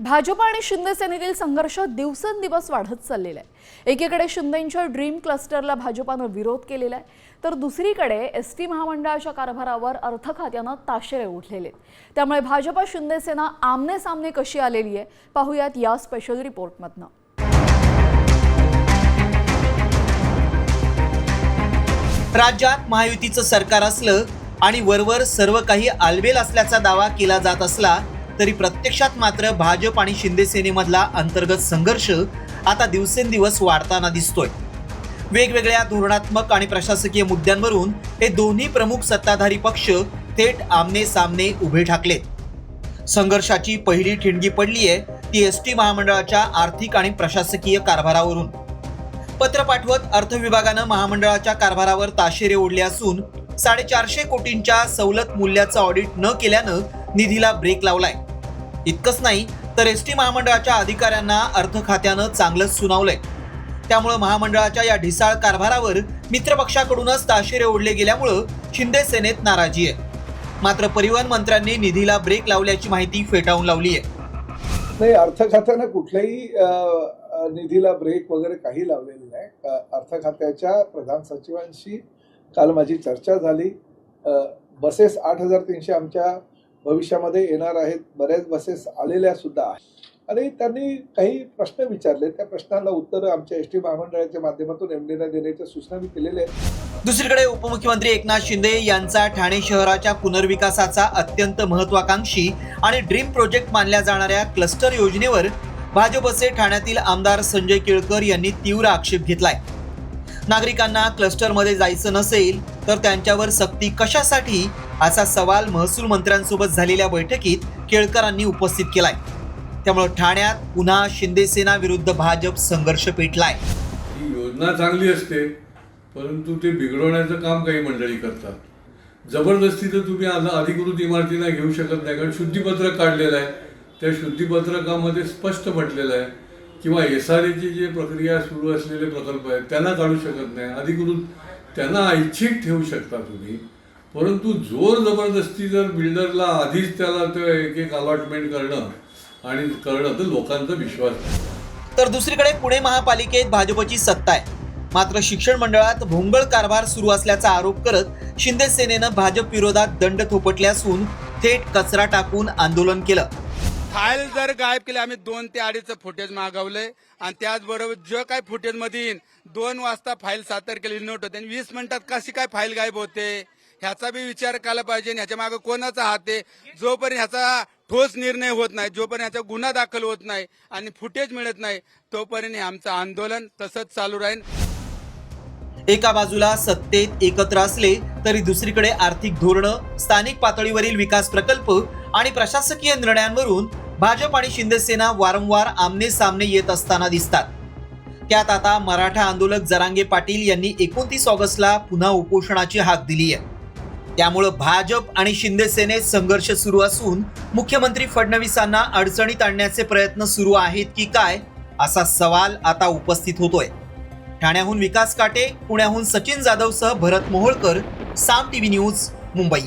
भाजप आणि शिंदे सेनेतील संघर्ष दिवसेंदिवस वाढत चाललेला आहे। एकीकडे शिंदेंच्या ड्रीम क्लस्टरला भाजपाने विरोध केलेला आहे, तर दुसरीकडे एसटी महामंडळाच्या कारभारावर अर्थ खात्याने ताशेरे उठलेले आहेत। त्यामुळे भाजप शिंदे सेना आमने सामने कशी आलेली आहे पाहूयात या स्पेशल रिपोर्टमधनं। राज्यात महायुतीचं सरकार असलं आणि वरवर सर्व काही आलबेल असल्याचा दावा केला जात असला तरी प्रत्यक्षात मात्र भाजप आणि शिंदे सेनेमधला अंतर्गत संघर्ष आता दिवसेंदिवस वाढताना दिसतोय। वेगवेगळ्या धोरणात्मक आणि प्रशासकीय मुद्द्यांवरून हे दोन्ही प्रमुख सत्ताधारी पक्ष थेट आमने सामने उभे ठाकलेत। संघर्षाची पहिली ठिणगी पडली आहे ती एसटी महामंडळाच्या आर्थिक आणि प्रशासकीय कारभारावरून। पत्र पाठवत अर्थ विभागानं महामंडळाच्या कारभारावर ताशेरे ओढले असून 450 कोटींच्या सवलत मूल्याचं ऑडिट न केल्यानं निधीला ब्रेक लावलाय। इतकंच नाही तर एसटी महामंडळाच्या अधिकाऱ्यांना अर्थ खात्यानं चांगलंच सुनावलंय। त्यामुळे महामंडळाच्या या ढिसाळ कारभारावर मित्रपक्षाकडूनच ताशेरे ओढले गेल्यामुळे शिंदे सेनेत नाराजी आहे। मात्र परिवहन मंत्र्यांनी निधीला ब्रेक लावल्याची माहिती फेटाळून लावली आहे। नाही, अर्थ खात्यानं कुठल्याही निधीला ब्रेक वगैरे काही लावलेलं नाही। अर्थ खात्याच्या प्रधान सचिवांशी काल माझी चर्चा झाली। बसेस 8300 आमच्या भविष्यामध्ये येणार आहेत, बऱ्याच बसेस आलेल्या सुद्धा आहेत आणि त्यांनी काही प्रश्न विचारले, त्या प्रश्नांना उत्तरं आमच्या एसटी महामंडळाच्या माध्यमातून एमडीना देण्याच्या सूचना मी केलेल्या आहेत। दुसरीकडे उपमुख्यमंत्री एकनाथ शिंदे यांचा ठाणे शहराच्या पुनर्विकासाचा अत्यंत महत्वाकांक्षी आणि ड्रीम प्रोजेक्ट मानल्या जाणाऱ्या क्लस्टर योजनेवर भाजपचे ठाण्यातील आमदार संजय केळकर यांनी तीव्र आक्षेप घेतलाय। नागरिकांना क्लस्टरमध्ये जायचं नसेल तर त्यांच्यावर सक्ती कशासाठी असा सवाल महसूल मंत्र्यांसोबत झालेल्या बैठकीत केळकरांनी उपस्थित केलाय। त्यामुळे ठाण्यात पुन्हा शिंदे सेना विरुद्ध भाजप संघर्ष पेटलाय। ही योजना चांगली असते परंतु ते बिघडवण्याचं काम काही मंडळी करतात। जबरदस्तीचं तुम्ही अधिकृत इमारतीला घेऊ शकत नाही, कारण शुद्धीपत्रक काढलेलं आहे, त्या शुद्धीपत्रकामध्ये स्पष्ट म्हटलेलं आहे किंवा SRAची जी प्रक्रिया सुरू असलेले प्रकल्प आहेत त्यांना काढू शकत नाही, अधिकृत त्यांना ऐच्छिक ठेवू शकता तुम्ही। परंतु जोर जबरदस्ती जर बिल्डरला आधीच त्याला ते एक अलॉटमेंट करणं तर लोकांचा विश्वास नाही। तर दुसरीकडे पुणे महापालिकेत भाजपची सत्ता आहे, मात्र शिक्षण मंडळात भोंगळ कारभार सुरू असल्याचा आरोप करत शिंदे सेनेनं भाजप विरोधात दंड थोपटले असून थेट कचरा टाकून आंदोलन केलं। फाईल जर गायब केली, आम्ही 2 ते 2.5 फुटेज मागवले आणि त्याचबरोबर जो काय फुटेज मध्ये येईल 2 वाजता फाईल 7 तारखेला नोट होते आणि 20 मिनिटात कशी काय फाईल गायब होते ह्याचा बी विचार केला पाहिजे। ह्याच्या मागे कोणाचा हात आहे? जोपर्यंत ह्याचा ठोस निर्णय होत नाही, जोपर्यंत ह्याचा गुन्हा दाखल होत नाही आणि फुटेज मिळत नाही तोपर्यंत आमचं आंदोलन तसंच चालू राहील। एका बाजूला सत्तेत एकत्र असले तरी दुसरीकडे आर्थिक धोरणं, स्थानिक पातळीवरील विकास प्रकल्प आणि प्रशासकीय निर्णयांवरून भाजप आणि शिंदे सेना वारंवार आमने सामने येत असताना दिसतात। त्यात आता मराठा आंदोलक जरांगे पाटील यांनी 29 ऑगस्टला पुन्हा उपोषणाची हाक दिली आहे। त्यामुळे भाजप आणि शिंदे सेनेत संघर्ष सुरू असून मुख्यमंत्री फडणवीसांना अडचणीत आणण्याचे प्रयत्न सुरू आहेत की काय असा सवाल आता उपस्थित होतोय। ठाण्याहून विकास काटे, पुण्याहून सचिन जाधवसह भरत मोहोळकर, साम टीव्ही न्यूज, मुंबई।